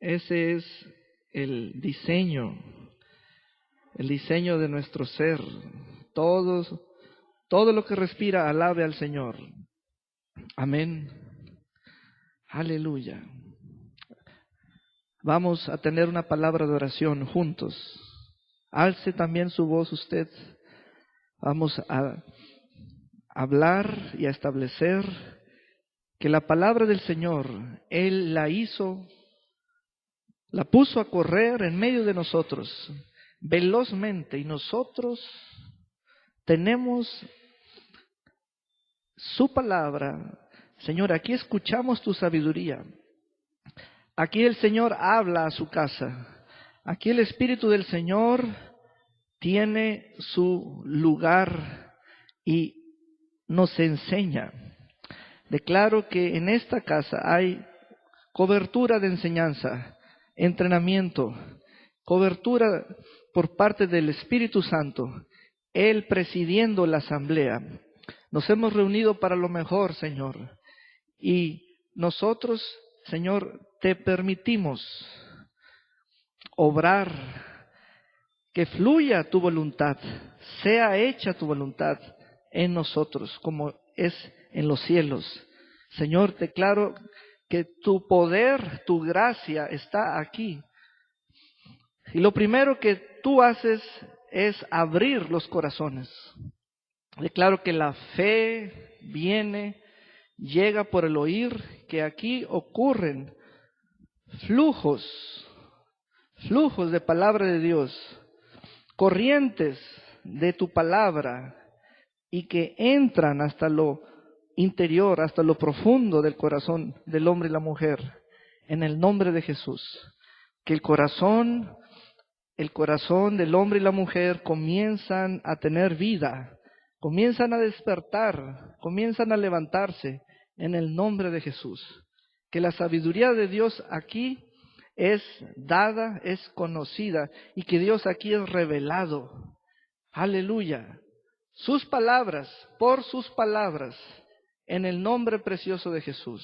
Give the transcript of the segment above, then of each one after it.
Ese es el diseño de nuestro ser. Todo lo que respira, alabe al Señor. Amén. Aleluya. Vamos a tener una palabra de oración juntos. Alce también su voz usted. Vamos a hablar y a establecer que la palabra del Señor, Él la puso a correr en medio de nosotros, velozmente, y nosotros tenemos su palabra. Señor, aquí escuchamos tu sabiduría. Aquí el Señor habla a su casa. Aquí el Espíritu del Señor tiene su lugar y nos enseña. Declaro que en esta casa hay cobertura de enseñanza, entrenamiento, cobertura por parte del Espíritu Santo, Él presidiendo la asamblea. Nos hemos reunido para lo mejor, Señor, y nosotros, Señor, te permitimos obrar, que fluya tu voluntad, sea hecha tu voluntad en nosotros, como es en los cielos. Señor, declaro que tu poder, tu gracia está aquí. Y lo primero que tú haces es abrir los corazones. Declaro que la fe llega por el oír, que aquí ocurren flujos de palabra de Dios, corrientes de tu palabra, y que entran hasta lo interior, hasta lo profundo del corazón del hombre y la mujer, en el nombre de Jesús. Que el corazón del hombre y la mujer comienzan a tener vida, comienzan a despertar, comienzan a levantarse en el nombre de Jesús. Que la sabiduría de Dios aquí es dada, es conocida, y que Dios aquí es revelado. Aleluya. Sus palabras, por sus palabras, en el nombre precioso de Jesús.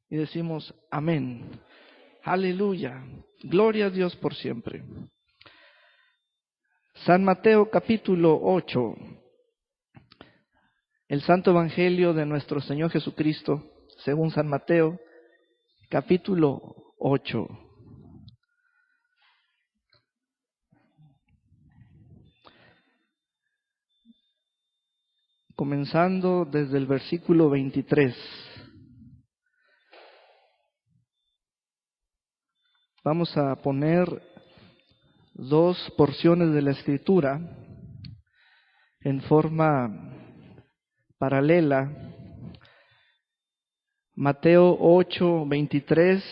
Y decimos amén. Aleluya. Gloria a Dios por siempre. San Mateo capítulo 8. El Santo Evangelio de nuestro Señor Jesucristo, según San Mateo, capítulo 8. Comenzando desde el versículo 23. Vamos a poner dos porciones de la Escritura en forma paralela. Mateo 8, 23.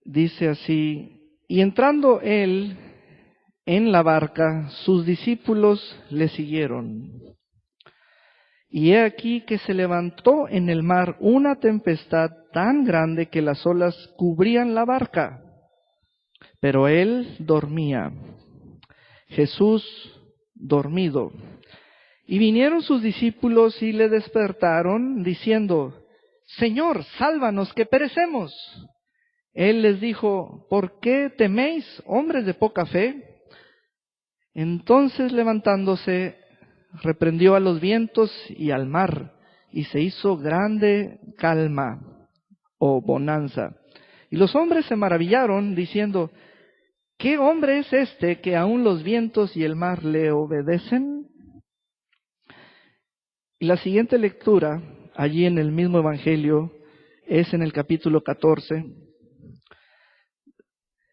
Dice así: y entrando él en la barca, sus discípulos le siguieron. Y he aquí que se levantó en el mar una tempestad tan grande que las olas cubrían la barca, pero él dormía. Jesús dormido. Y vinieron sus discípulos y le despertaron, diciendo: Señor, sálvanos, que perecemos. Él les dijo: ¿por qué teméis, hombres de poca fe? Entonces, levantándose, reprendió a los vientos y al mar, y se hizo grande calma o bonanza. Y los hombres se maravillaron, diciendo: ¿qué hombre es este que aun los vientos y el mar le obedecen? Y la siguiente lectura, allí en el mismo Evangelio, es en el capítulo 14,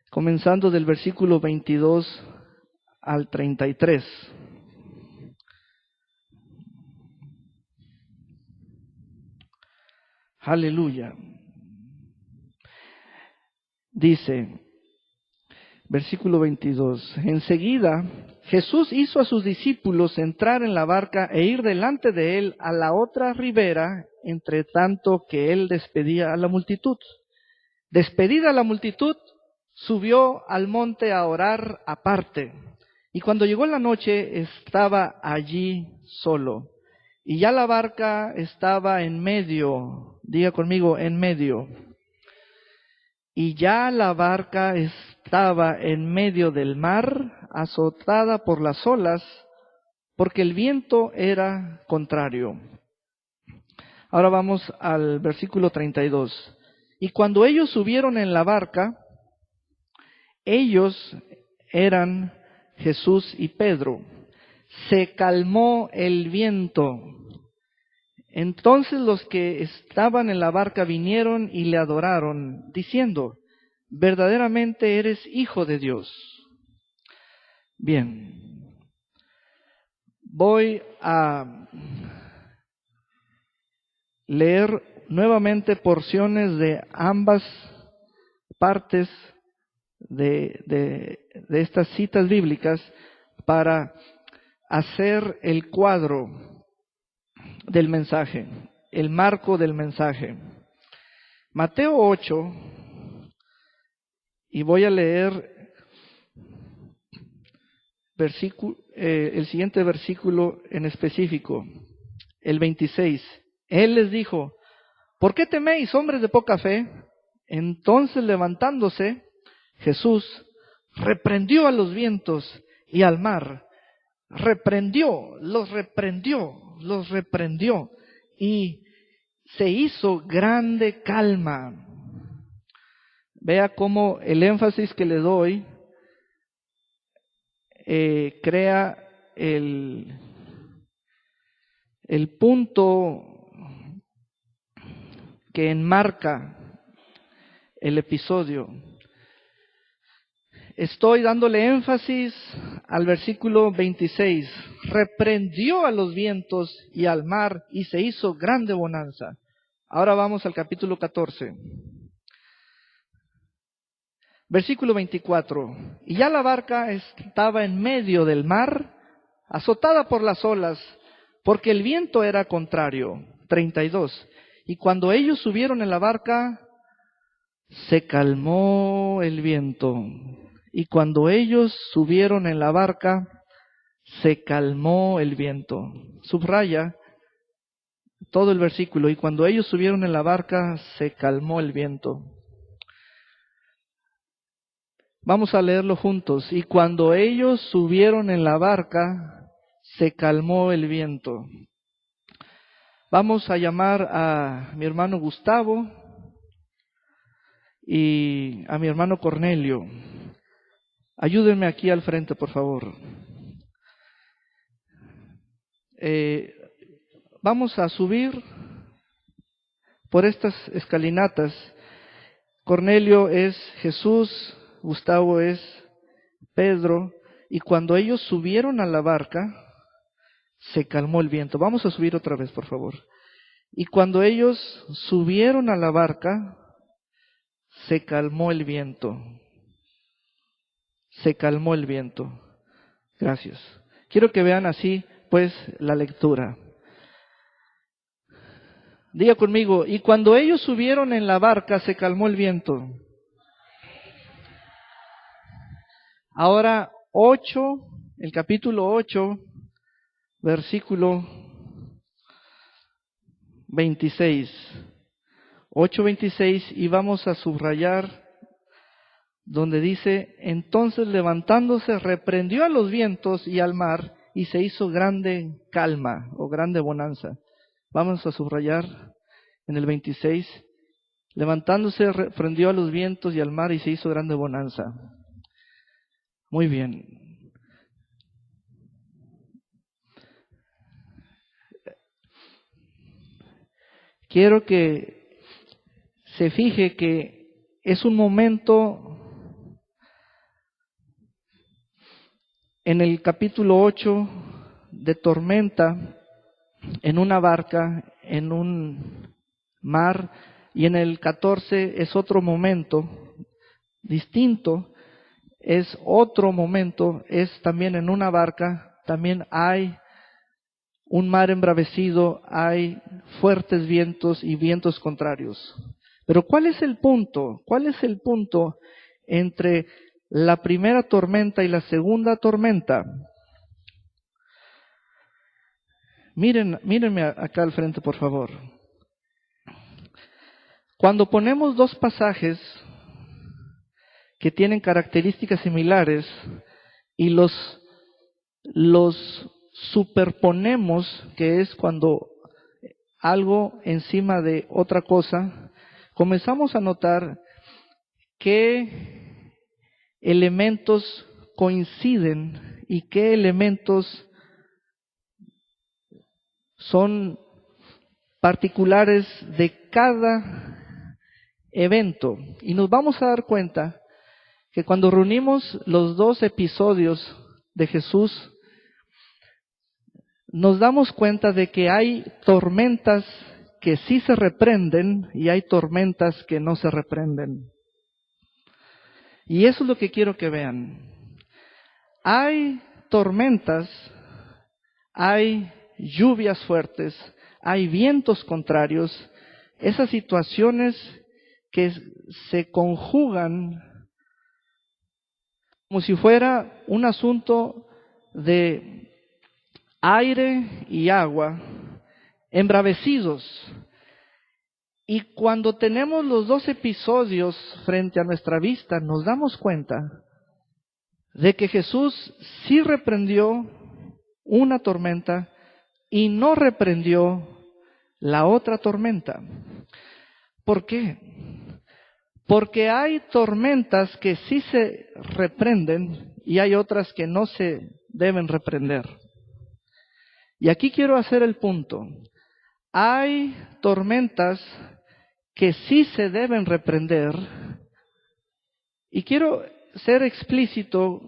comenzando del versículo 22 al 33. Aleluya. Dice, versículo 22, enseguida Jesús hizo a sus discípulos entrar en la barca e ir delante de él a la otra ribera, entre tanto que él despedía a la multitud. Despedida la multitud, subió al monte a orar aparte. Y cuando llegó la noche, estaba allí solo. Y ya la barca estaba en medio, diga conmigo, en medio. Y ya la barca estaba en medio del mar, azotada por las olas, porque el viento era contrario. Ahora vamos al versículo 32. Y cuando ellos subieron en la barca, ellos eran Jesús y Pedro. Se calmó el viento. Entonces los que estaban en la barca vinieron y le adoraron, diciendo: verdaderamente eres Hijo de Dios. Bien, voy a leer nuevamente porciones de ambas partes de estas citas bíblicas para hacer el cuadro del mensaje, el marco del mensaje. Mateo 8, y voy a leer el siguiente versículo en específico, el 26. Él les dijo: ¿por qué teméis, hombres de poca fe? Entonces, levantándose, Jesús reprendió a los vientos y al mar. Los reprendió, y se hizo grande calma. Vea cómo el énfasis que le doy crea el punto que enmarca el episodio. Estoy dándole énfasis al versículo 26. Reprendió a los vientos y al mar, y se hizo grande bonanza. Ahora vamos al capítulo 14. Versículo 24. Y ya la barca estaba en medio del mar, azotada por las olas, porque el viento era contrario. 32. Y cuando ellos subieron en la barca, se calmó el viento. Y cuando ellos subieron en la barca, se calmó el viento. Subraya todo el versículo. Y cuando ellos subieron en la barca, se calmó el viento. Vamos a leerlo juntos. Y cuando ellos subieron en la barca, se calmó el viento. Vamos a llamar a mi hermano Gustavo y a mi hermano Cornelio. Ayúdenme aquí al frente, por favor. Vamos a subir por estas escalinatas. Cornelio es Jesús, Gustavo es Pedro, y cuando ellos subieron a la barca, se calmó el viento. Vamos a subir otra vez, por favor. Y cuando ellos subieron a la barca, se calmó el viento. Se calmó el viento. Gracias. Quiero que vean así, pues, la lectura. Diga conmigo: y cuando ellos subieron en la barca, se calmó el viento. Ahora, el capítulo 8, versículo 26. 8:26, y vamos a subrayar donde dice: entonces levantándose reprendió a los vientos y al mar, y se hizo grande calma o grande bonanza. Vamos a subrayar en el 26: levantándose reprendió a los vientos y al mar, y se hizo grande bonanza. Muy bien. Quiero que se fije que es un momento en el capítulo 8 de tormenta, en una barca, en un mar, y en el 14 es otro momento distinto, es otro momento, es también en una barca, también hay un mar embravecido, hay fuertes vientos y vientos contrarios. Pero ¿cuál es el punto? ¿Cuál es el punto entre la primera tormenta y la segunda tormenta? Mírenme acá al frente, por favor. Cuando ponemos dos pasajes que tienen características similares y los superponemos, que es cuando algo encima de otra cosa, comenzamos a notar qué elementos coinciden y qué elementos son particulares de cada evento. Y nos vamos a dar cuenta que cuando reunimos los dos episodios de Jesús, nos damos cuenta de que hay tormentas que sí se reprenden y hay tormentas que no se reprenden. Y eso es lo que quiero que vean. Hay tormentas, hay lluvias fuertes, hay vientos contrarios, esas situaciones que se conjugan como si fuera un asunto de aire y agua embravecidos. Y cuando tenemos los dos episodios frente a nuestra vista, nos damos cuenta de que Jesús sí reprendió una tormenta y no reprendió la otra tormenta. ¿Por qué? Porque hay tormentas que sí se reprenden y hay otras que no se deben reprender. Y aquí quiero hacer el punto. Hay tormentas que sí se deben reprender, y quiero ser explícito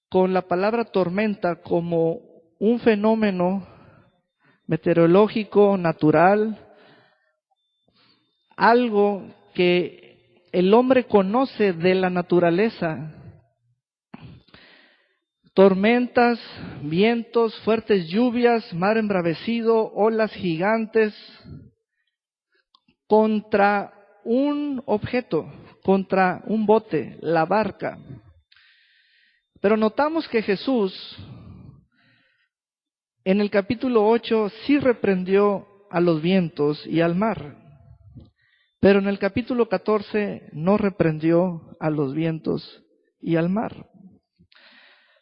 con la palabra tormenta como un fenómeno meteorológico, natural, algo que el hombre conoce de la naturaleza. Tormentas, vientos, fuertes lluvias, mar embravecido, olas gigantes, contra un objeto, contra un bote, la barca. Pero notamos que Jesús, en el capítulo 8, sí reprendió a los vientos y al mar. Pero en el capítulo 14 no reprendió a los vientos y al mar.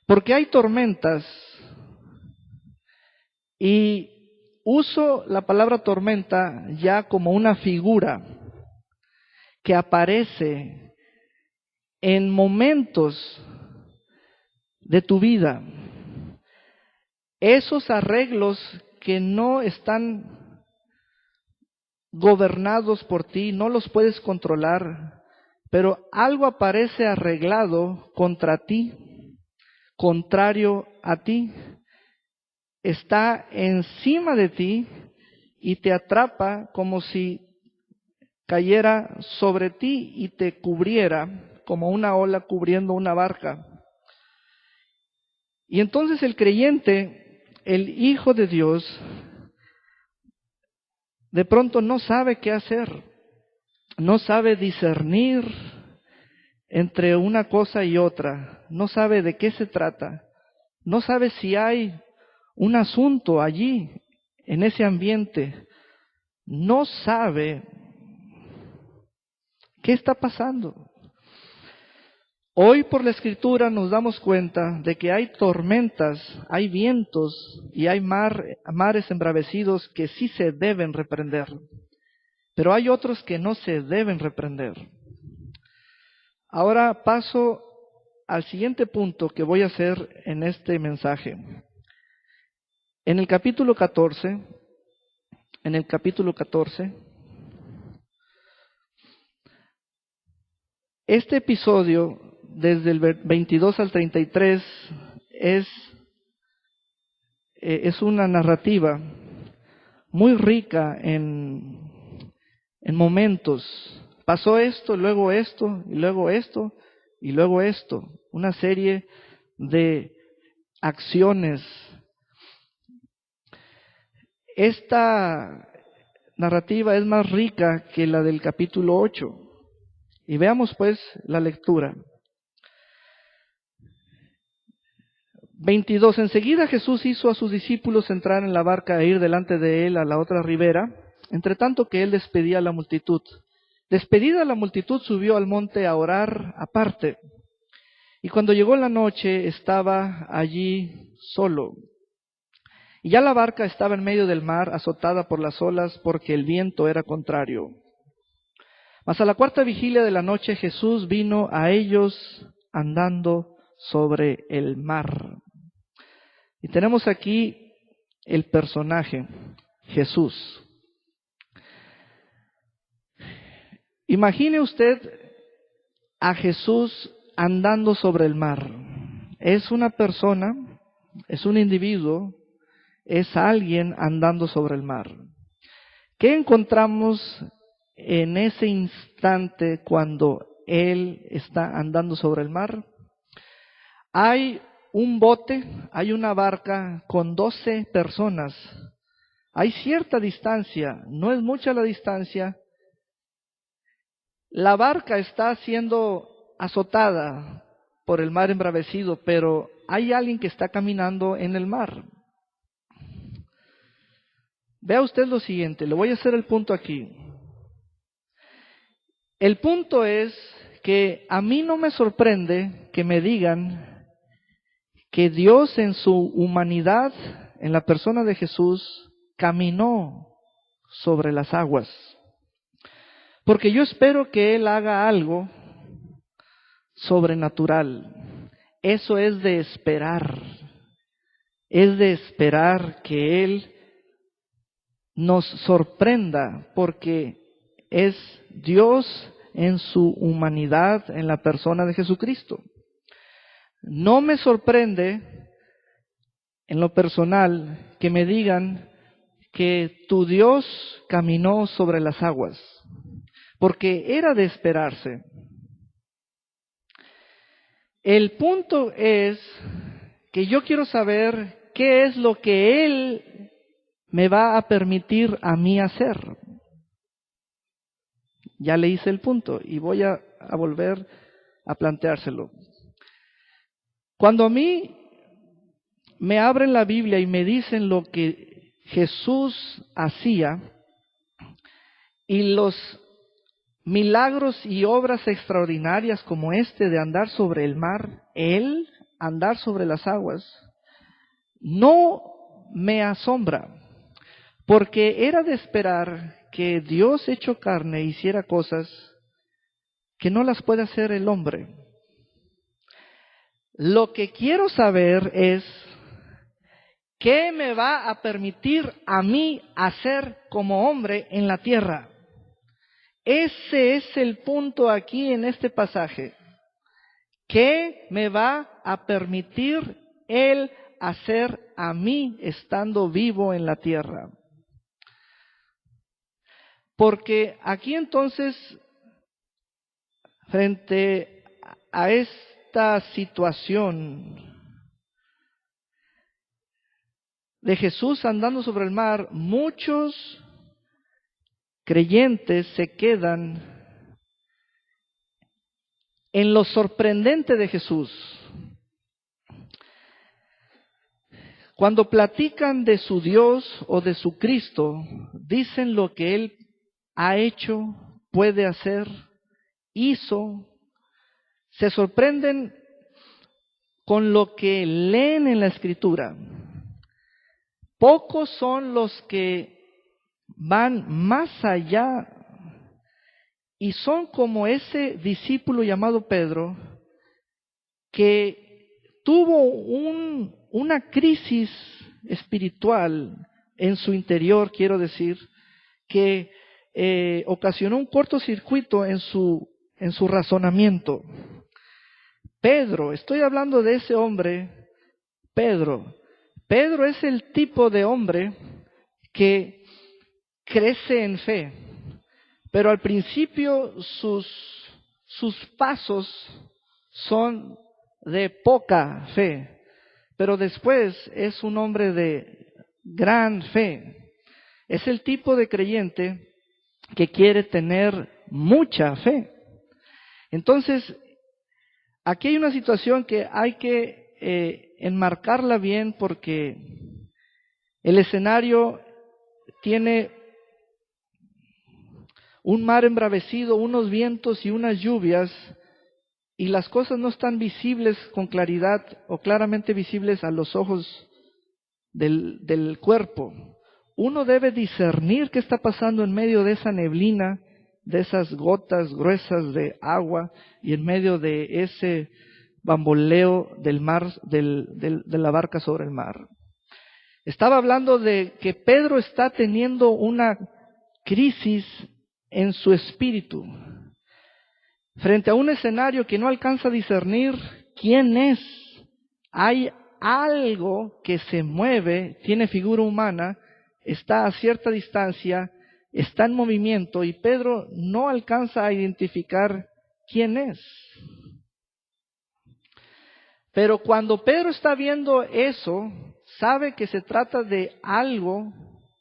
Porque hay tormentas, y uso la palabra tormenta ya como una figura que aparece en momentos de tu vida. Esos arreglos que no están gobernados por ti, no los puedes controlar, pero algo aparece arreglado contra ti, contrario a ti, está encima de ti y te atrapa como si cayera sobre ti y te cubriera como una ola cubriendo una barca. Y entonces el creyente, el Hijo de Dios, de pronto no sabe qué hacer, no sabe discernir entre una cosa y otra, no sabe de qué se trata, no sabe si hay un asunto allí, en ese ambiente, no sabe qué está pasando. Hoy por la Escritura nos damos cuenta de que hay tormentas, hay vientos y hay mares embravecidos que sí se deben reprender, pero hay otros que no se deben reprender. Ahora paso al siguiente punto que voy a hacer en este mensaje. En el capítulo 14, este episodio, desde el 22 al 33, es una narrativa muy rica en momentos. Pasó esto, luego esto, y luego esto, y luego esto. Una serie de acciones. Esta narrativa es más rica que la del capítulo 8. Y veamos pues la lectura. 22. Enseguida Jesús hizo a sus discípulos entrar en la barca e ir delante de él a la otra ribera, entre tanto que él despedía a la multitud. Despedida la multitud, subió al monte a orar aparte. Y cuando llegó la noche, estaba allí solo. Y ya la barca estaba en medio del mar, azotada por las olas, porque el viento era contrario. Mas a la cuarta vigilia de la noche, Jesús vino a ellos andando sobre el mar. Y tenemos aquí el personaje, Jesús. Imagine usted a Jesús andando sobre el mar. Es una persona, es un individuo, es alguien andando sobre el mar. ¿Qué encontramos en ese instante cuando Él está andando sobre el mar? Hay un bote, hay una barca con 12 personas. Hay cierta distancia, no es mucha la distancia. La barca está siendo azotada por el mar embravecido, pero hay alguien que está caminando en el mar. Vea usted lo siguiente, le voy a hacer el punto aquí. El punto es que a mí no me sorprende que me digan que Dios en su humanidad, en la persona de Jesús, caminó sobre las aguas. Porque yo espero que Él haga algo sobrenatural. Eso es de esperar. Es de esperar que Él nos sorprenda, porque es Dios en su humanidad, en la persona de Jesucristo. No me sorprende, en lo personal, que me digan que tu Dios caminó sobre las aguas, porque era de esperarse. El punto es que yo quiero saber qué es lo que Él me va a permitir a mí hacer. Ya le hice el punto y voy a volver a planteárselo. Cuando a mí me abren la Biblia y me dicen lo que Jesús hacía y los milagros y obras extraordinarias como este de andar sobre el mar, Él andar sobre las aguas, no me asombra, porque era de esperar que Dios hecho carne hiciera cosas que no las puede hacer el hombre. Lo que quiero saber es ¿qué me va a permitir a mí hacer como hombre en la tierra? Ese es el punto aquí en este pasaje. ¿Qué me va a permitir Él hacer a mí estando vivo en la tierra? Porque aquí entonces, frente a esta situación de Jesús andando sobre el mar, muchos creyentes se quedan en lo sorprendente de Jesús. Cuando platican de su Dios o de su Cristo, dicen lo que Él ha hecho, puede hacer, hizo. Se sorprenden con lo que leen en la Escritura. Pocos son los que van más allá y son como ese discípulo llamado Pedro que tuvo una crisis espiritual en su interior, quiero decir, que ocasionó un cortocircuito en su razonamiento. Pedro, estoy hablando de ese hombre, Pedro. Pedro es el tipo de hombre que crece en fe, pero al principio sus pasos son de poca fe, pero después es un hombre de gran fe. Es el tipo de creyente que quiere tener mucha fe. Entonces, aquí hay una situación que hay que enmarcarla bien porque el escenario tiene un mar embravecido, unos vientos y unas lluvias, y las cosas no están visibles con claridad o claramente visibles a los ojos del cuerpo. Uno debe discernir qué está pasando en medio de esa neblina, de esas gotas gruesas de agua y en medio de ese bamboleo del mar, de la barca sobre el mar. Estaba hablando de que Pedro está teniendo una crisis en su espíritu, frente a un escenario que no alcanza a discernir quién es. Hay algo que se mueve, tiene figura humana, está a cierta distancia, está en movimiento, y Pedro no alcanza a identificar quién es. Pero cuando Pedro está viendo eso, sabe que se trata de algo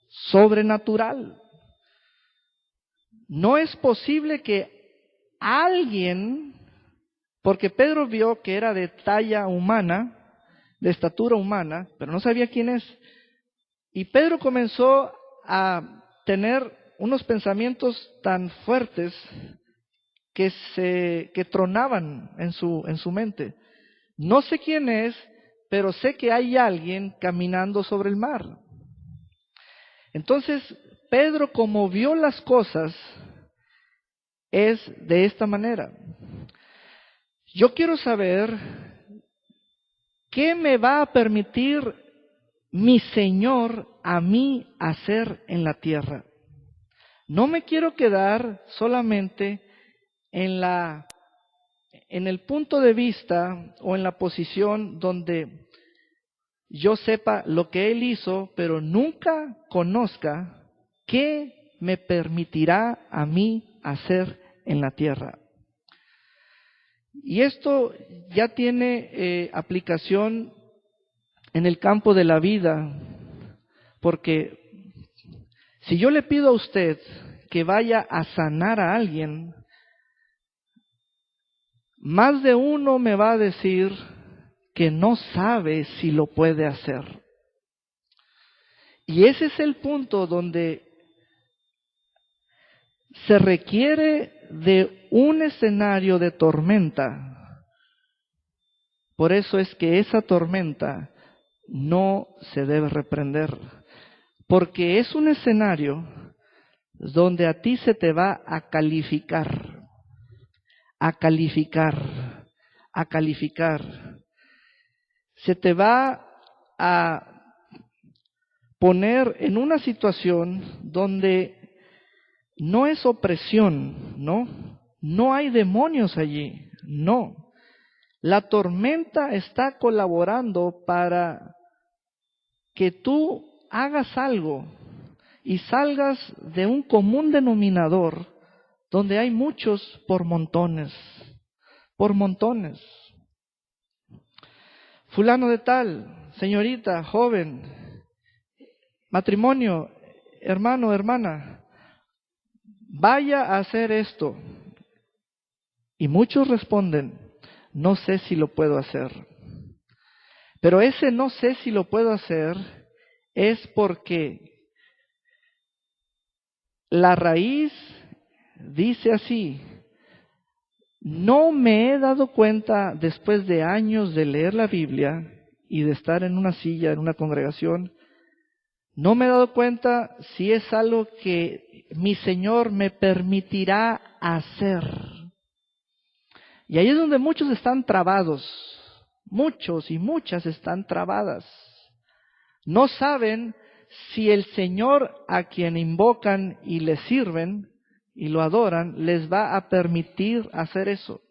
sobrenatural. No es posible que alguien, porque Pedro vio que era de talla humana, de estatura humana, pero no sabía quién es. Y Pedro comenzó a tener unos pensamientos tan fuertes que tronaban en su mente. No sé quién es, pero sé que hay alguien caminando sobre el mar. Entonces, Pedro, como vio las cosas, es de esta manera. Yo quiero saber qué me va a permitir mi Señor a mí hacer en la tierra. No me quiero quedar solamente en el punto de vista o en la posición donde yo sepa lo que Él hizo, pero nunca conozca qué me permitirá a mí hacer en la tierra. Y esto ya tiene aplicación en el campo de la vida, porque si yo le pido a usted que vaya a sanar a alguien, más de uno me va a decir que no sabe si lo puede hacer. Y ese es el punto donde se requiere de un escenario de tormenta. Por eso es que esa tormenta no se debe reprender, porque es un escenario donde a ti se te va a calificar, a calificar, a calificar. Se te va a poner en una situación donde no es opresión, ¿no? No hay demonios allí, no. La tormenta está colaborando para que tú hagas algo y salgas de un común denominador donde hay muchos por montones, por montones. Fulano de tal, señorita, joven, matrimonio, hermano, hermana, vaya a hacer esto. Y muchos responden, no sé si lo puedo hacer. Pero ese no sé si lo puedo hacer es porque la raíz dice así: no me he dado cuenta después de años de leer la Biblia y de estar en una silla, en una congregación, no me he dado cuenta si es algo que mi Señor me permitirá hacer. Y ahí es donde muchos están trabados, muchos y muchas están trabadas. No saben si el Señor a quien invocan y le sirven y lo adoran, les va a permitir hacer eso.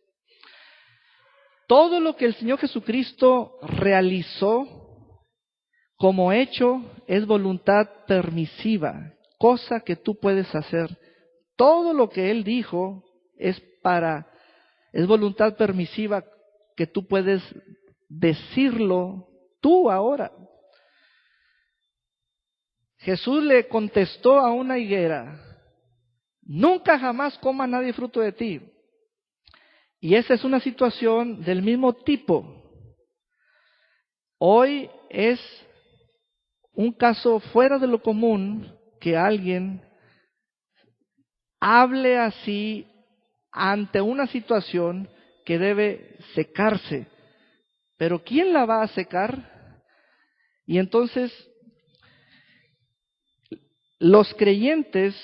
Todo lo que el Señor Jesucristo realizó como hecho es voluntad permisiva, cosa que tú puedes hacer. Todo lo que Él dijo es voluntad permisiva que tú puedes decirlo tú ahora. Jesús le contestó a una higuera: nunca jamás coma nadie fruto de ti. Y esa es una situación del mismo tipo. Hoy es un caso fuera de lo común que alguien hable así ante una situación que debe secarse. Pero ¿quién la va a secar? Y entonces los creyentes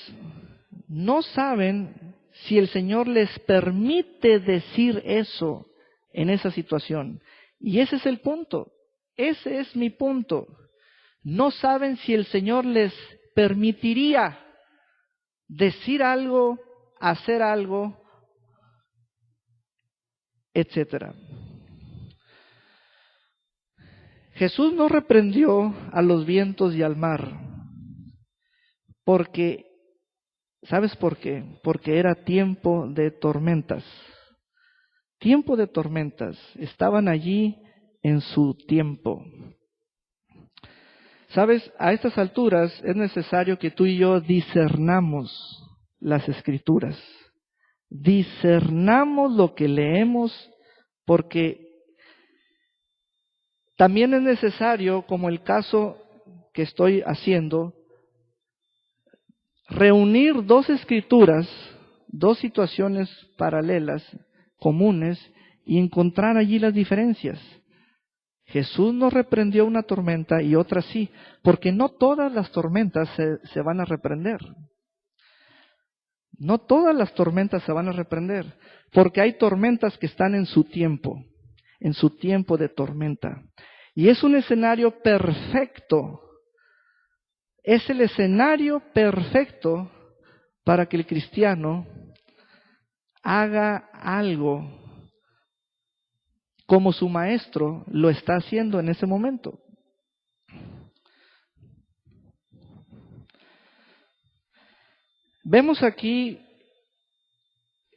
no saben si el Señor les permite decir eso en esa situación. Y ese es el punto. Ese es mi punto. No saben si el Señor les permitiría decir algo, hacer algo, etcétera. Jesús no reprendió a los vientos y al mar, porque, ¿sabes por qué? Porque era tiempo de tormentas. Tiempo de tormentas. Estaban allí en su tiempo. ¿Sabes? A estas alturas es necesario que tú y yo discernamos las Escrituras. Discernamos lo que leemos, porque también es necesario, como el caso que estoy haciendo, reunir dos escrituras, dos situaciones paralelas, comunes, y encontrar allí las diferencias. Jesús no reprendió una tormenta y otra sí, porque no todas las tormentas se van a reprender. No todas las tormentas se van a reprender, porque hay tormentas que están en su tiempo de tormenta. Y es un escenario perfecto. Es el escenario perfecto para que el cristiano haga algo como su maestro lo está haciendo en ese momento. Vemos aquí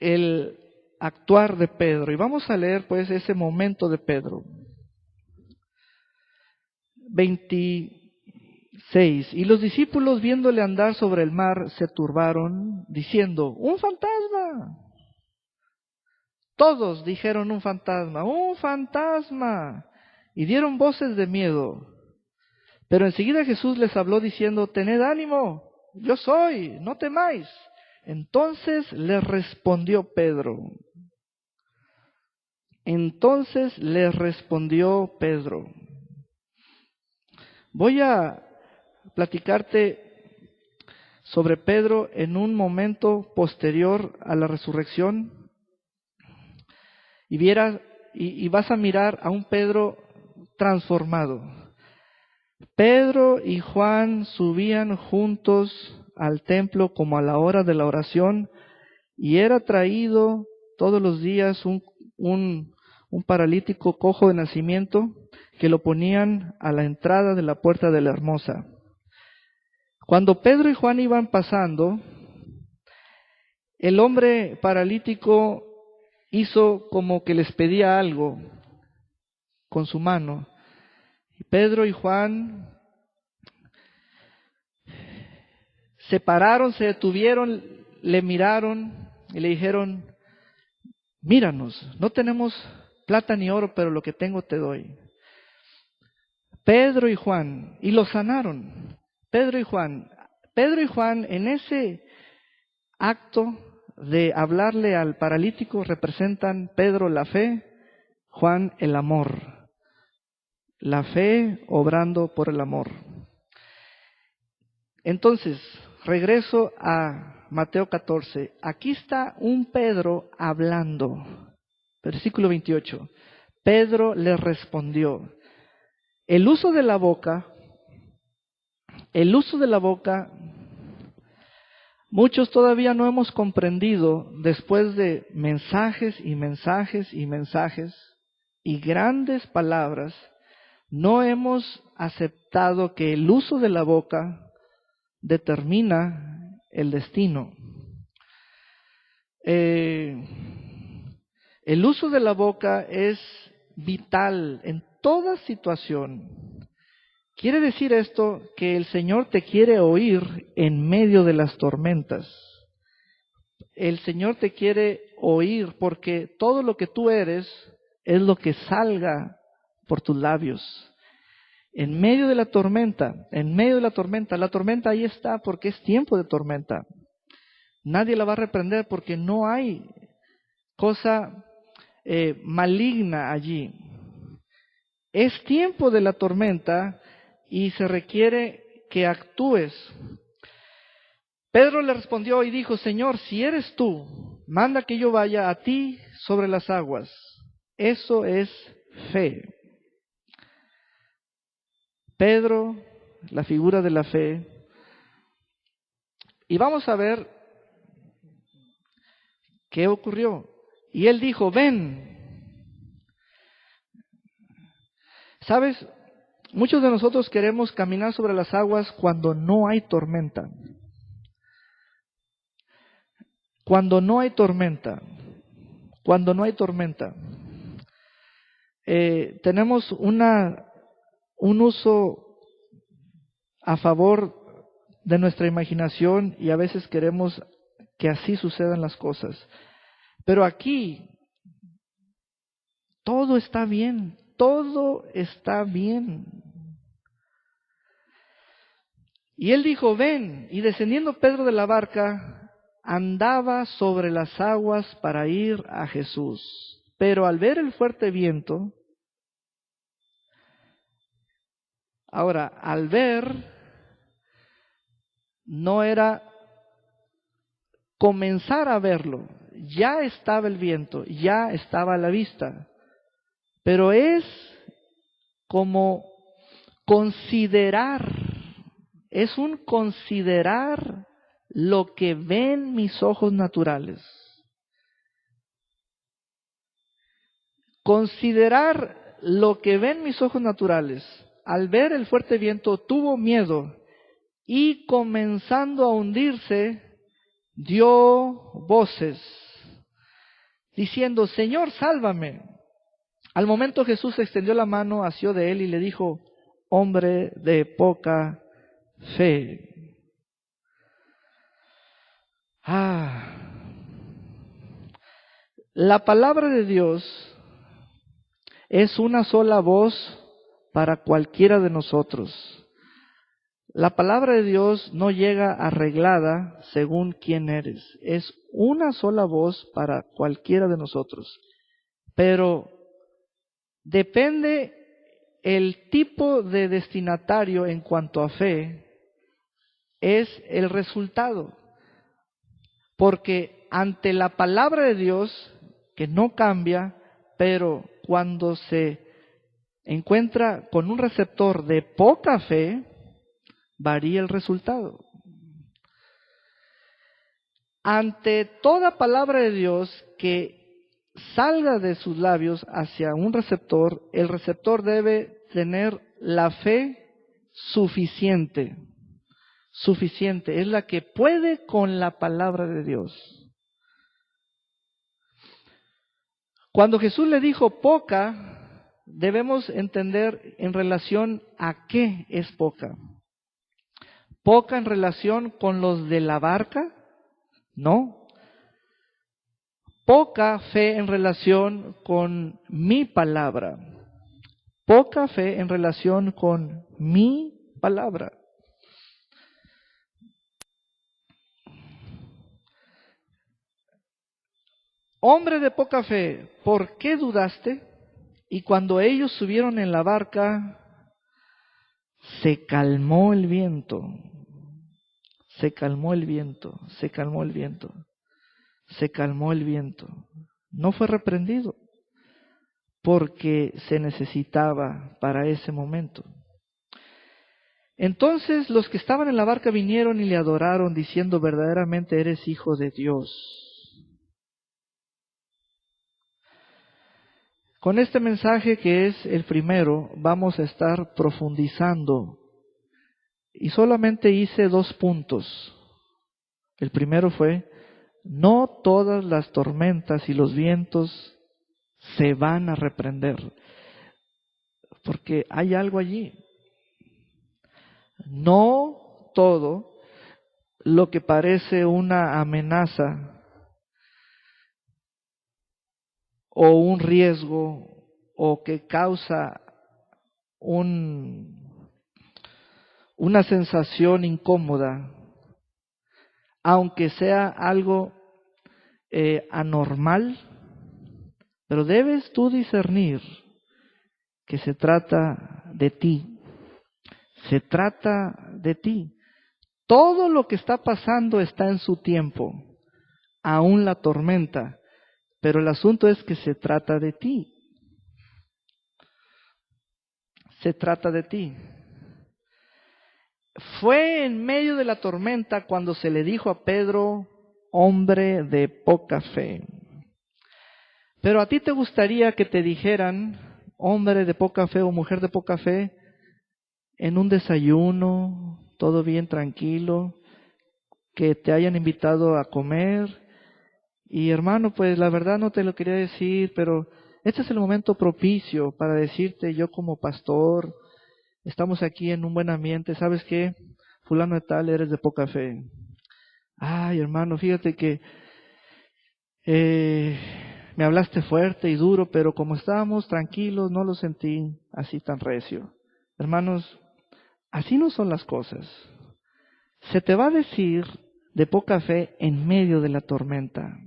el actuar de Pedro y vamos a leer pues ese momento de Pedro. 26. Y los discípulos, viéndole andar sobre el mar, se turbaron, diciendo: ¡un fantasma! Todos dijeron: un fantasma, ¡un fantasma! Y dieron voces de miedo. Pero enseguida Jesús les habló diciendo: tened ánimo, yo soy, no temáis. Entonces les respondió Pedro. Voy a platicarte sobre Pedro en un momento posterior a la resurrección y vas a mirar a un Pedro transformado. Pedro y Juan subían juntos al templo como a la hora de la oración y era traído todos los días un paralítico cojo de nacimiento que lo ponían a la entrada de la puerta de la Hermosa. Cuando Pedro y Juan iban pasando, el hombre paralítico hizo como que les pedía algo con su mano. Pedro y Juan se pararon, se detuvieron, le miraron y le dijeron: míranos, no tenemos plata ni oro, pero lo que tengo te doy. Pedro y Juan, y lo sanaron. Pedro y Juan en ese acto de hablarle al paralítico representan: Pedro la fe, Juan el amor. La fe obrando por el amor. Entonces, regreso a Mateo 14. Aquí está un Pedro hablando. Versículo 28. Pedro le respondió. El uso de la boca, muchos todavía no hemos comprendido después de mensajes y mensajes y mensajes y grandes palabras. No hemos aceptado que el uso de la boca determina el destino. El uso de la boca es vital en toda situación. Quiere decir esto que el Señor te quiere oír en medio de las tormentas. El Señor te quiere oír porque todo lo que tú eres es lo que salga por tus labios. En medio de la tormenta, la tormenta ahí está porque es tiempo de tormenta. Nadie la va a reprender porque no hay cosa maligna allí. Es tiempo de la tormenta y se requiere que actúes. Pedro le respondió y dijo: Señor, si eres tú, manda que yo vaya a ti sobre las aguas. Eso es fe. Pedro, la figura de la fe. Y vamos a ver qué ocurrió. Y él dijo: ven. ¿Sabes? Muchos de nosotros queremos caminar sobre las aguas cuando no hay tormenta. Cuando no hay tormenta. Cuando no hay tormenta. Tenemos un uso a favor de nuestra imaginación y a veces queremos que así sucedan las cosas. Pero aquí todo está bien, todo está bien. Y él dijo: ven. Y descendiendo Pedro de la barca, andaba sobre las aguas para ir a Jesús. Pero al ver el fuerte viento, ahora, al ver, no era comenzar a verlo, ya estaba el viento, ya estaba a la vista, pero es como considerar, es un considerar lo que ven mis ojos naturales. Considerar lo que ven mis ojos naturales. Al ver el fuerte viento tuvo miedo y comenzando a hundirse, dio voces, diciendo: Señor, sálvame. Al momento Jesús extendió la mano, asió de él y le dijo: hombre de poca fe. La palabra de Dios es una sola voz para cualquiera de nosotros. La palabra de Dios no llega arreglada según quién eres. Es una sola voz para cualquiera de nosotros. Pero depende el tipo de destinatario en cuanto a fe, es el resultado. Porque ante la palabra de Dios, que no cambia, pero cuando se encuentra con un receptor de poca fe, varía el resultado. Ante toda palabra de Dios que salga de sus labios hacia un receptor, el receptor debe tener la fe suficiente. Suficiente, es la que puede con la palabra de Dios. Cuando Jesús le dijo poca, debemos entender en relación a qué es poca. ¿Poca en relación con los de la barca? No. Poca fe en relación con mi palabra. Poca fe en relación con mi palabra. Hombre de poca fe, ¿por qué dudaste? Y cuando ellos subieron en la barca, se calmó el viento. Se calmó el viento, se calmó el viento, se calmó el viento. No fue reprendido porque se necesitaba para ese momento. Entonces los que estaban en la barca vinieron y le adoraron, diciendo: verdaderamente eres hijo de Dios. Con este mensaje, que es el primero, vamos a estar profundizando. Y solamente hice 2 puntos. El primero fue: no todas las tormentas y los vientos se van a reprender, porque hay algo allí. No todo lo que parece una amenaza o un riesgo o que causa un una sensación incómoda, aunque sea algo anormal, pero debes tú discernir que se trata de ti. Se trata de ti. Todo lo que está pasando está en su tiempo, aún la tormenta, pero el asunto es que se trata de ti. Se trata de ti. Fue en medio de la tormenta cuando se le dijo a Pedro, hombre de poca fe. Pero a ti te gustaría que te dijeran, hombre de poca fe o mujer de poca fe, en un desayuno, todo bien tranquilo, que te hayan invitado a comer. Y hermano, pues la verdad no te lo quería decir, pero este es el momento propicio para decirte, yo como pastor, estamos aquí en un buen ambiente, ¿sabes qué? Fulano de tal, eres de poca fe. Ay, hermano, fíjate que me hablaste fuerte y duro, pero como estábamos tranquilos, no lo sentí así tan recio. Hermanos, así no son las cosas. Se te va a decir de poca fe en medio de la tormenta.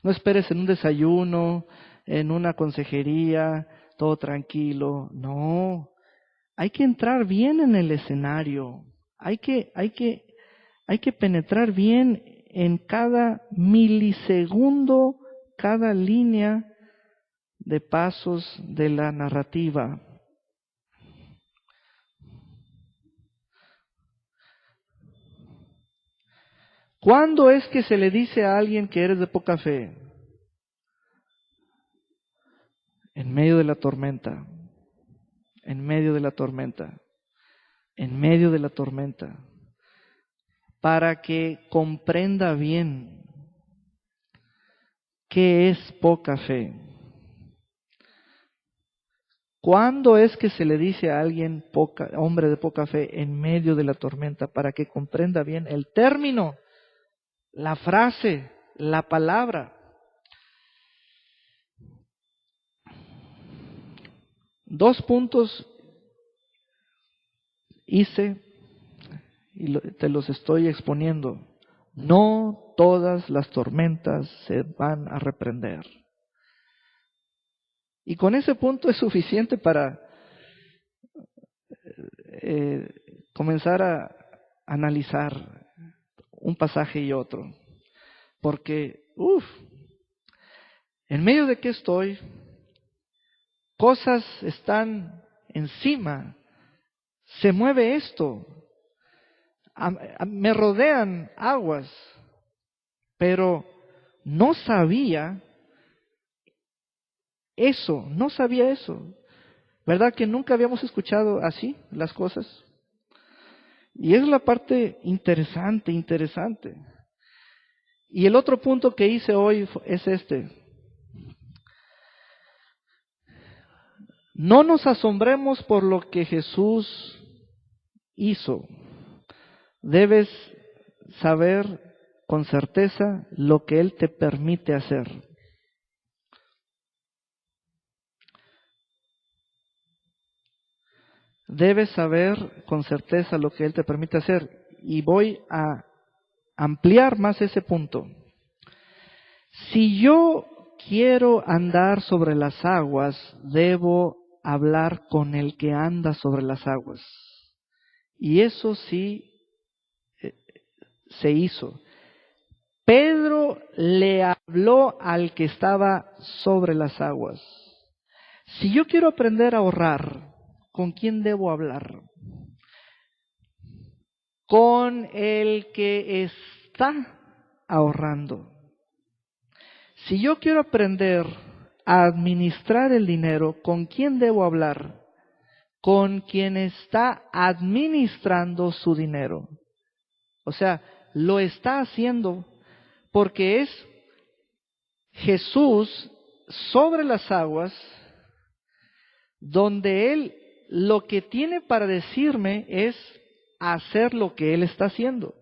No esperes en un desayuno, en una consejería, todo tranquilo. No, hay que entrar bien en el escenario. Hay que penetrar bien en cada milisegundo, cada línea de pasos de la narrativa. ¿Cuándo es que se le dice a alguien que eres de poca fe? En medio de la tormenta, en medio de la tormenta, en medio de la tormenta, para que comprenda bien qué es poca fe. ¿Cuándo es que se le dice a alguien hombre de poca fe en medio de la tormenta? Para que comprenda bien el término, la frase, la palabra. Dos puntos hice y te los estoy exponiendo. No todas las tormentas se van a reprender. Y con ese punto es suficiente para comenzar a analizar un pasaje y otro. Porque, en medio de que estoy, cosas están encima, se mueve esto, me rodean aguas, pero no sabía eso, no sabía eso. ¿Verdad que nunca habíamos escuchado así las cosas? Y es la parte interesante. Y el otro punto que hice hoy es este. No nos asombremos por lo que Jesús hizo. Debes saber con certeza lo que Él te permite hacer. Debes saber con certeza lo que Él te permite hacer. Y voy a ampliar más ese punto. Si yo quiero andar sobre las aguas, debo hablar con el que anda sobre las aguas. Y eso sí se hizo. Pedro le habló al que estaba sobre las aguas. Si yo quiero aprender a ahorrar, ¿con quién debo hablar? Con el que está ahorrando. Si yo quiero aprender a administrar el dinero, ¿con quién debo hablar? Con quien está administrando su dinero. O sea, lo está haciendo porque es Jesús sobre las aguas, donde Él lo que tiene para decirme es hacer lo que Él está haciendo.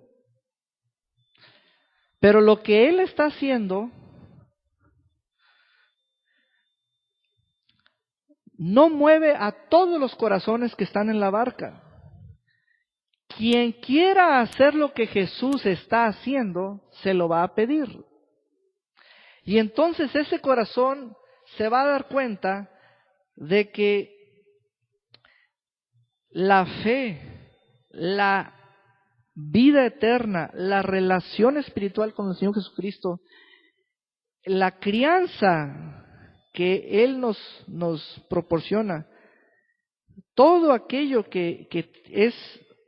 Pero lo que Él está haciendo no mueve a todos los corazones que están en la barca. quien quiera hacer lo que Jesús está haciendo, se lo va a pedir. Y entonces ese corazón se va a dar cuenta de que la fe, la vida eterna, la relación espiritual con el Señor Jesucristo, la crianza que Él nos proporciona, todo aquello que es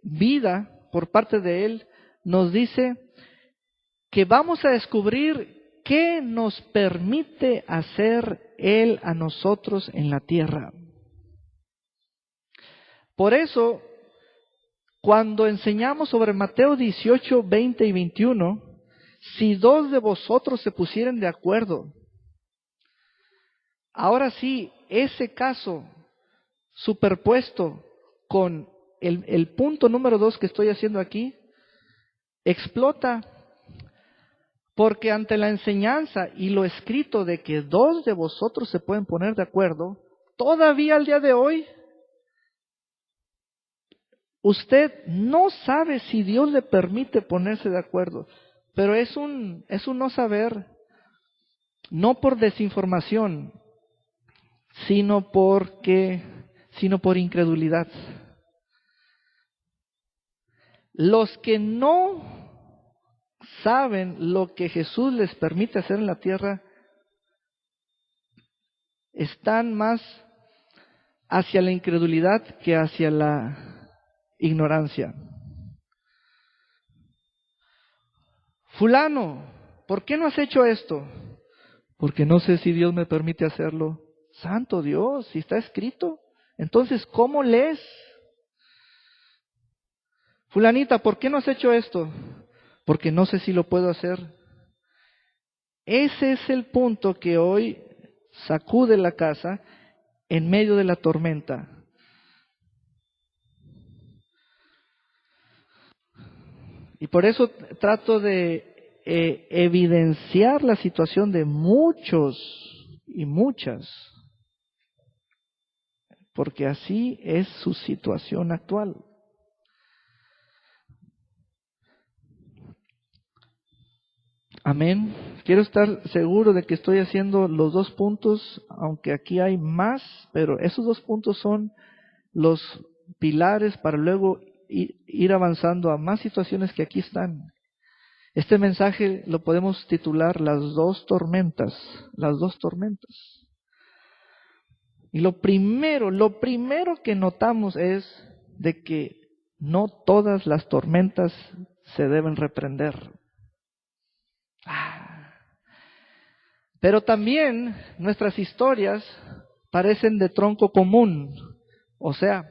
vida por parte de Él, nos dice que vamos a descubrir qué nos permite hacer Él a nosotros en la tierra. Por eso, cuando enseñamos sobre Mateo 18, 20 y 21, si 2 de vosotros se pusieren de acuerdo, ahora sí, ese caso superpuesto con el punto número 2 que estoy haciendo aquí, explota, porque ante la enseñanza y lo escrito de que 2 de vosotros se pueden poner de acuerdo, todavía al día de hoy, usted no sabe si Dios le permite ponerse de acuerdo, pero es un no saber, no por desinformación, sino por incredulidad. Los que no saben lo que Jesús les permite hacer en la tierra están más hacia la incredulidad que hacia la ignorancia. Fulano, ¿por qué no has hecho esto? Porque no sé si Dios me permite hacerlo. Santo Dios, si está escrito. Entonces, ¿cómo lees? Fulanita, ¿por qué no has hecho esto? Porque no sé si lo puedo hacer. Ese es el punto que hoy sacude la casa en medio de la tormenta. Y por eso trato de evidenciar la situación de muchos y muchas, porque así es su situación actual. Amén. Quiero estar seguro de que estoy haciendo los 2 puntos, aunque aquí hay más, pero esos 2 puntos son los pilares para luego ir avanzando a más situaciones que aquí están. Este mensaje lo podemos titular las 2 tormentas, las 2 tormentas. Y lo primero que notamos es de que no todas las tormentas se deben reprender. Pero también nuestras historias parecen de tronco común. O sea,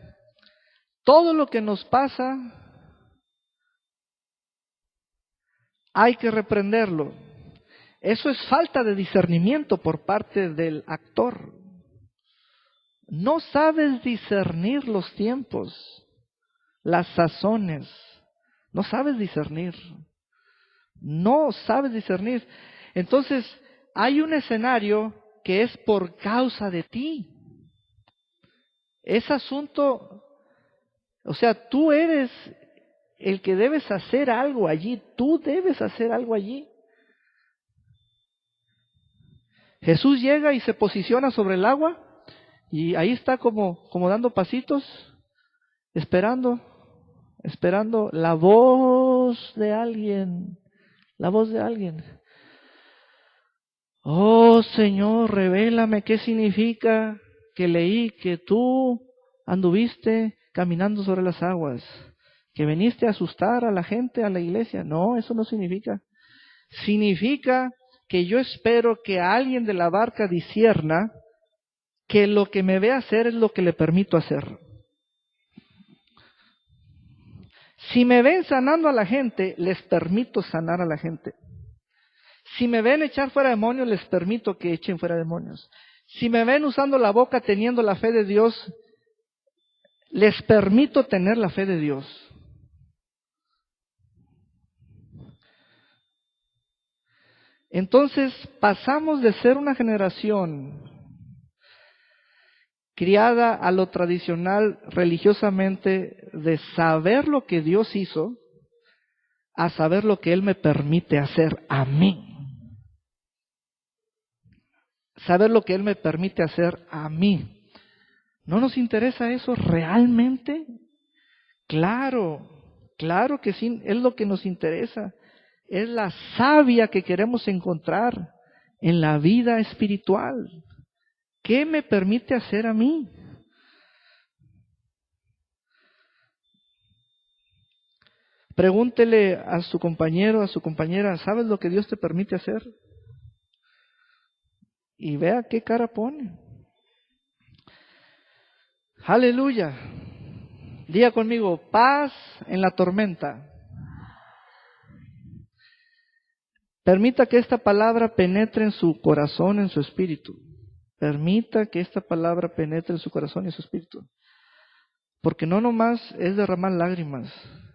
todo lo que nos pasa hay que reprenderlo. Eso es falta de discernimiento por parte del actor. No sabes discernir los tiempos, las sazones. No sabes discernir. No sabes discernir. Entonces, hay un escenario que es por causa de ti. Es asunto, o sea, tú eres el que debes hacer algo allí. Tú debes hacer algo allí. Jesús llega y se posiciona sobre el agua y ahí está como dando pasitos, esperando la voz de alguien. La voz de alguien. Oh Señor, revélame qué significa que leí que tú anduviste caminando sobre las aguas, que viniste a asustar a la gente, a la iglesia. No, eso no significa. Significa que yo espero que alguien de la barca discierna que lo que me ve hacer es lo que le permito hacer. Si me ven sanando a la gente, les permito sanar a la gente. Si me ven echar fuera demonios, les permito que echen fuera demonios. Si me ven usando la boca teniendo la fe de Dios, les permito tener la fe de Dios. Entonces pasamos de ser una generación criada a lo tradicional religiosamente de saber lo que Dios hizo, a saber lo que Él me permite hacer a mí. Saber lo que Él me permite hacer a mí. ¿No nos interesa eso realmente? Claro que sí, es lo que nos interesa. Es la savia que queremos encontrar en la vida espiritual. ¿Qué me permite hacer a mí? Pregúntele a su compañero, a su compañera, ¿sabes lo que Dios te permite hacer? Y vea qué cara pone. Aleluya. Diga conmigo, paz en la tormenta. Permita que esta palabra penetre en su corazón, en su espíritu. Permita que esta palabra penetre en su corazón y en su espíritu. Porque no nomás es derramar lágrimas.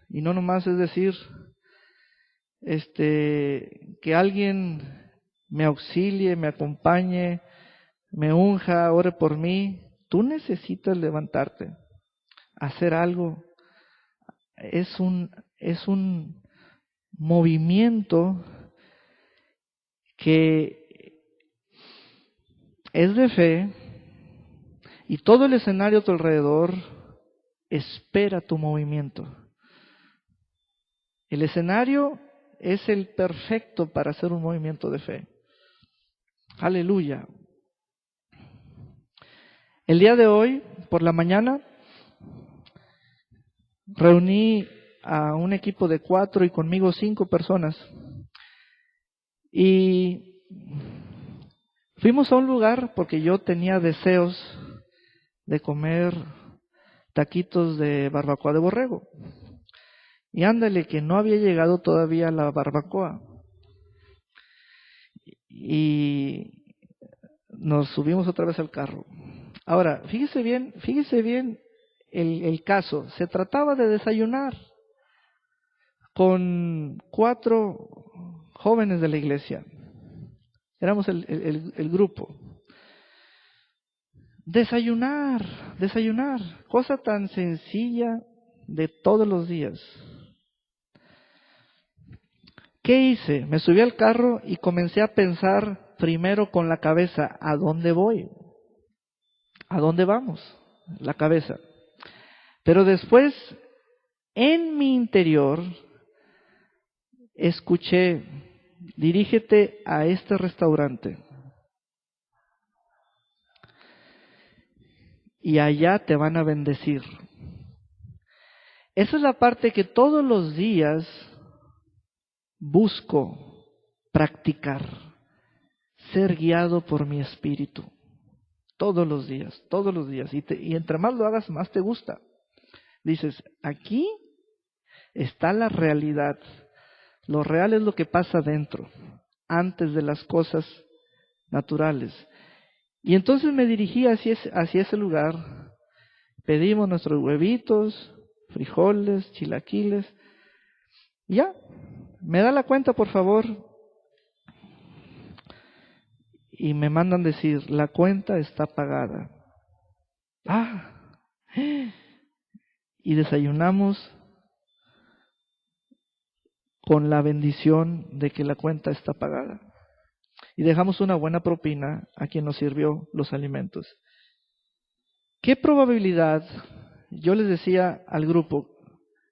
Y no nomás es decir, que alguien me auxilie, me acompañe, me unja, ore por mí. Tú necesitas levantarte, hacer algo. Es un movimiento que es de fe y todo el escenario a tu alrededor espera tu movimiento. El escenario es el perfecto para hacer un movimiento de fe. Aleluya. El día de hoy, por la mañana, reuní a un equipo de 4 y conmigo 5 personas. Y fuimos a un lugar porque yo tenía deseos de comer taquitos de barbacoa de borrego. Y ándale, que no había llegado todavía la barbacoa. Y nos subimos otra vez al carro. Ahora, fíjese bien el caso. Se trataba de desayunar con 4 jóvenes de la iglesia. Éramos el grupo. Desayunar, cosa tan sencilla de todos los días. ¿Qué hice? Me subí al carro y comencé a pensar primero con la cabeza, ¿a dónde voy? ¿A dónde vamos? La cabeza. Pero después, en mi interior, escuché, dirígete a este restaurante y allá te van a bendecir. Esa es la parte que todos los días busco practicar, ser guiado por mi espíritu. Todos los días. Y entre más lo hagas, más te gusta. Dices, aquí está la realidad. Lo real es lo que pasa dentro, antes de las cosas naturales. Y entonces me dirigí hacia ese lugar. Pedimos nuestros huevitos, frijoles, chilaquiles. Y ya, me da la cuenta, por favor. Y me mandan decir, la cuenta está pagada. Y desayunamos con la bendición de que la cuenta está pagada. Y dejamos una buena propina a quien nos sirvió los alimentos. ¿Qué probabilidad? Yo les decía al grupo,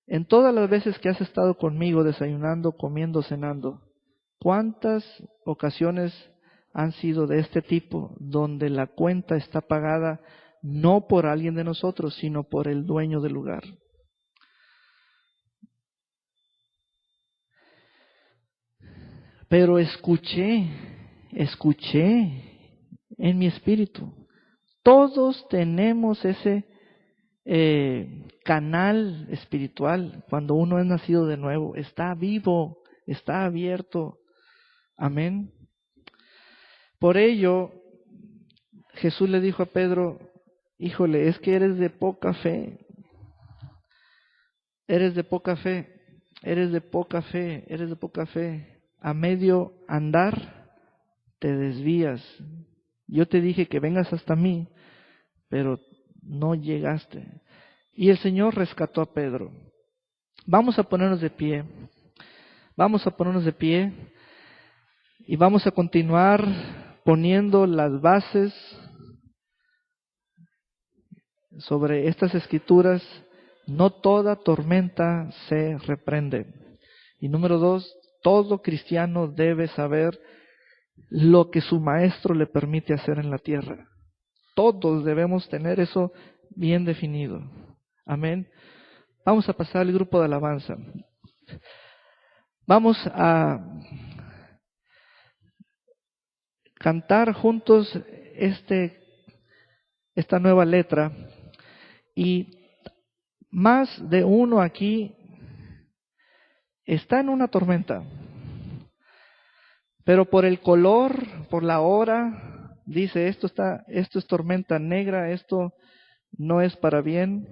en todas las veces que has estado conmigo desayunando, comiendo, cenando, ¿cuántas ocasiones han sido de este tipo, donde la cuenta está pagada no por alguien de nosotros, sino por el dueño del lugar? Pero escuché en mi espíritu. Todos tenemos ese canal espiritual cuando uno es nacido de nuevo. Está vivo, está abierto. Amén. Por ello, Jesús le dijo a Pedro, híjole, es que eres de poca fe. Eres de poca fe. A medio andar te desvías. Yo te dije que vengas hasta mí, pero no llegaste. Y el Señor rescató a Pedro. Vamos a ponernos de pie. Vamos a ponernos de pie y vamos a continuar poniendo las bases sobre estas escrituras. No toda tormenta se reprende. Y número 2, todo cristiano debe saber lo que su maestro le permite hacer en la tierra. Todos debemos tener eso bien definido. Amén. Vamos a pasar al grupo de alabanza. Vamos a cantar juntos esta nueva letra, y más de uno aquí está en una tormenta, pero por el color, por la hora, dice esto es tormenta negra, esto no es para bien.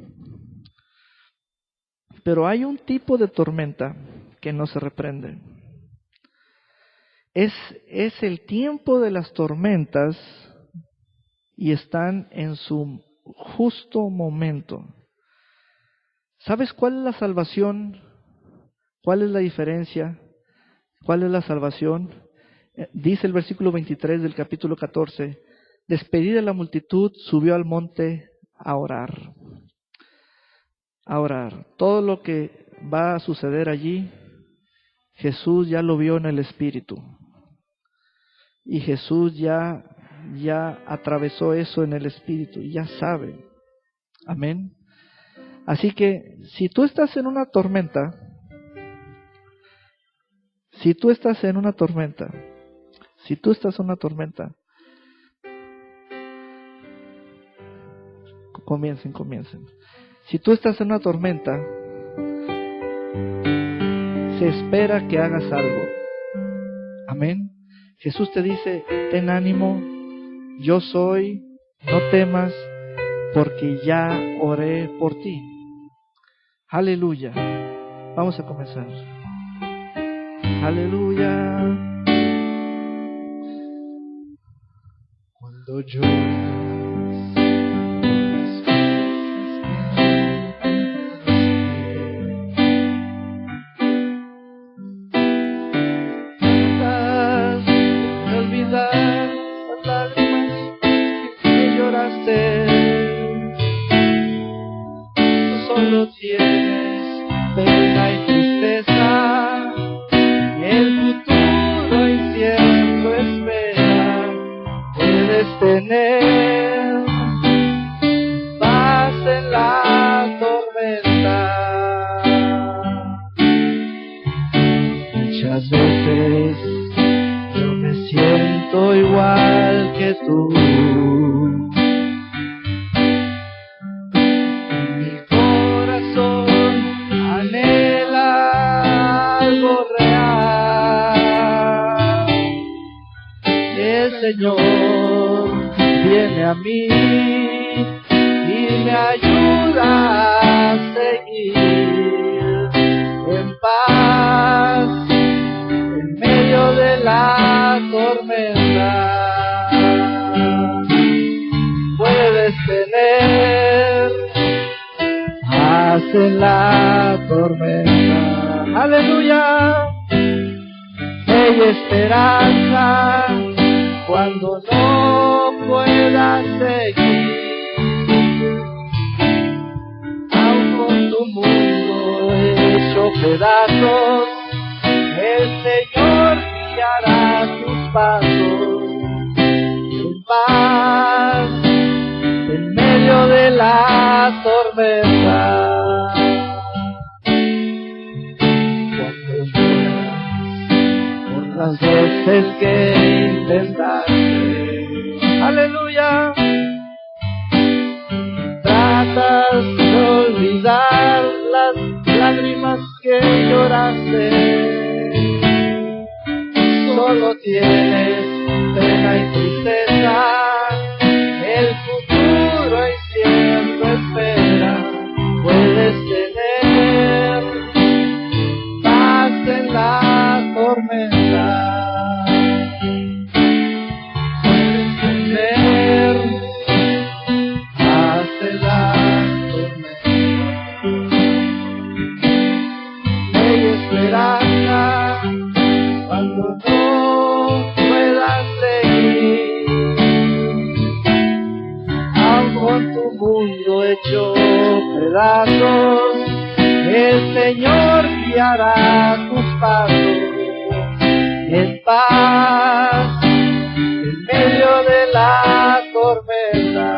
Pero hay un tipo de tormenta que no se reprende. Es el tiempo de las tormentas y están en su justo momento. ¿Sabes cuál es la salvación? ¿Cuál es la diferencia? ¿Cuál es la salvación? Dice el versículo 23 del capítulo 14, despedida la multitud, subió al monte a orar. A orar. Todo lo que va a suceder allí, Jesús ya lo vio en el Espíritu. Y Jesús ya atravesó eso en el Espíritu y ya sabe. Amén. Así que si tú estás en una tormenta, comiencen. Si tú estás en una tormenta, se espera que hagas algo. Amén. Jesús te dice, ten ánimo, yo soy, no temas, porque ya oré por ti. Aleluya. Vamos a comenzar. Aleluya. Cuando lloras, solo tienes pena y tristeza, y el futuro incierto espera. Puedes tener paz en la tormenta. Muchas veces yo me siento igual que tú. Señor, viene a mí y me ayuda a seguir en paz en medio de la tormenta. Puedes tener paz en la tormenta. Aleluya. Hay esperanza cuando no puedas seguir, aun con tu mundo hecho pedazos, el Señor guiará tus pasos en paz en medio de la tormenta. Cuando lloras por las veces que intentaste, aleluya, tratas de olvidar las lágrimas que lloraste, solo tienes pena y tristeza, el futuro incierto espera. Puedes tener paz en la tormenta. pedazos, el Señor guiará tus pasos en paz, en medio de la tormenta.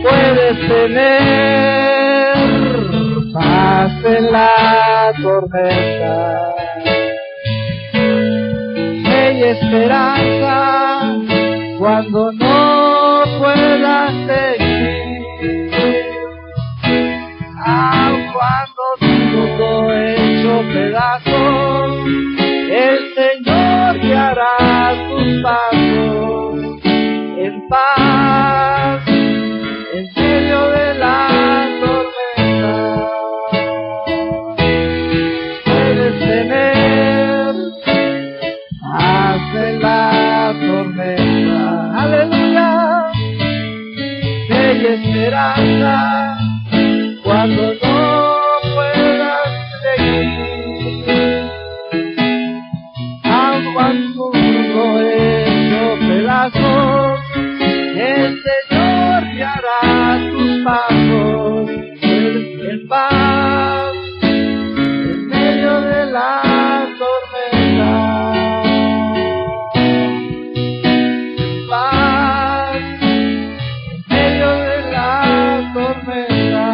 Puedes tener paz en la tormenta, fe y esperanza cuando no puedas seguir, aun cuando tu mundo hecho pedazos, el Señor guiará tus pasos en paz, en medio de la tormenta. Puedes tener paz en la tormenta. Aleluya. Fe y esperanza cuando no puedas seguir, aun cuando no hecho pedazos, el Señor guiará tus pasos en paz, en medio de la tormenta. En paz, en medio de la tormenta.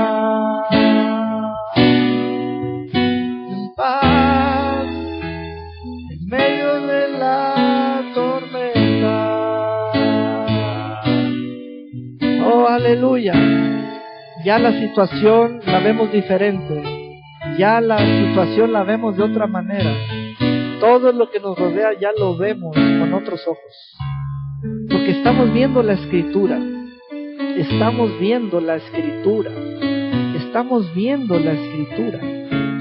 En paz, en medio de la tormenta. Oh, aleluya. Ya la situación la vemos diferente. Ya la situación la vemos de otra manera. Todo lo que nos rodea ya lo vemos con otros ojos. Porque estamos viendo la Escritura. Estamos viendo la Escritura. Estamos viendo la Escritura.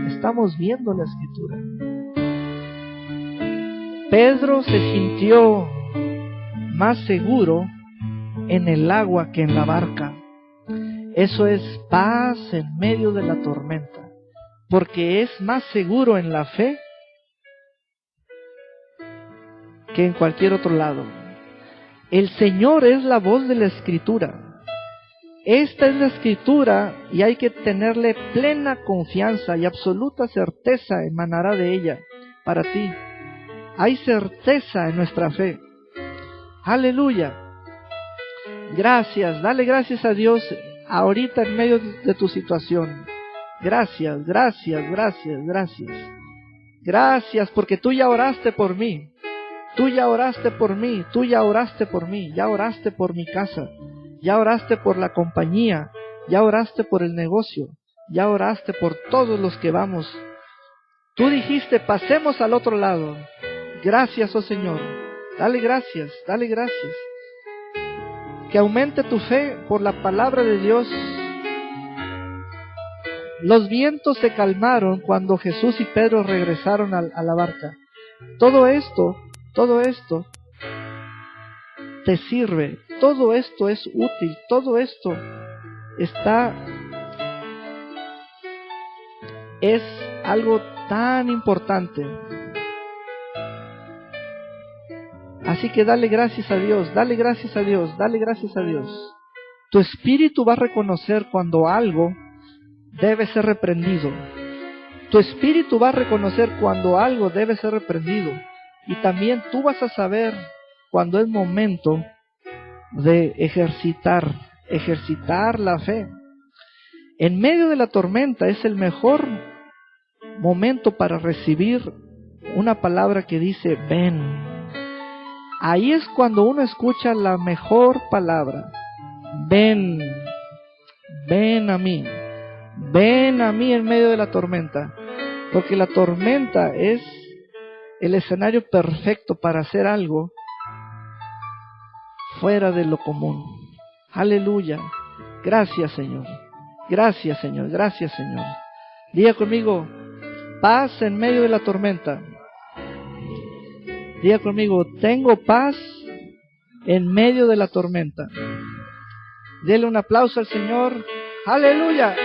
Estamos viendo la Escritura. Pedro se sintió más seguro en el agua que en la barca. Eso es paz en medio de la tormenta, porque es más seguro en la fe que en cualquier otro lado. El Señor es la voz de la Escritura. Esta es la Escritura y hay que tenerle plena confianza y absoluta certeza emanará de ella para ti. Hay certeza en nuestra fe. Aleluya. Gracias, dale gracias a Dios ahorita en medio de tu situación. Gracias, gracias, gracias, gracias. Gracias porque tú ya oraste por mí. Tú ya oraste por mí, tú ya oraste por mí, ya oraste por mi casa, ya oraste por la compañía, ya oraste por el negocio, ya oraste por todos los que vamos. Tú dijiste, pasemos al otro lado. Gracias, oh Señor. Dale gracias, dale gracias. Que aumente tu fe por la palabra de Dios. Los vientos se calmaron cuando Jesús y Pedro regresaron a la barca. Todo esto te sirve, todo esto es útil, todo esto es algo tan importante. Así que dale gracias a Dios, dale gracias a Dios, dale gracias a Dios. Tu espíritu va a reconocer cuando algo debe ser reprendido. Tu espíritu va a reconocer cuando algo debe ser reprendido. Y también tú vas a saber cuando es momento de ejercitar la fe. En medio de la tormenta es el mejor momento para recibir una palabra que dice, ven. Ahí es cuando uno escucha la mejor palabra. Ven, ven a mí en medio de la tormenta. Porque la tormenta es el escenario perfecto para hacer algo fuera de lo común. Aleluya. Gracias, Señor. Gracias, Señor. Gracias, Señor. Diga conmigo, paz en medio de la tormenta. Diga conmigo, tengo paz en medio de la tormenta. Dele un aplauso al Señor. Aleluya.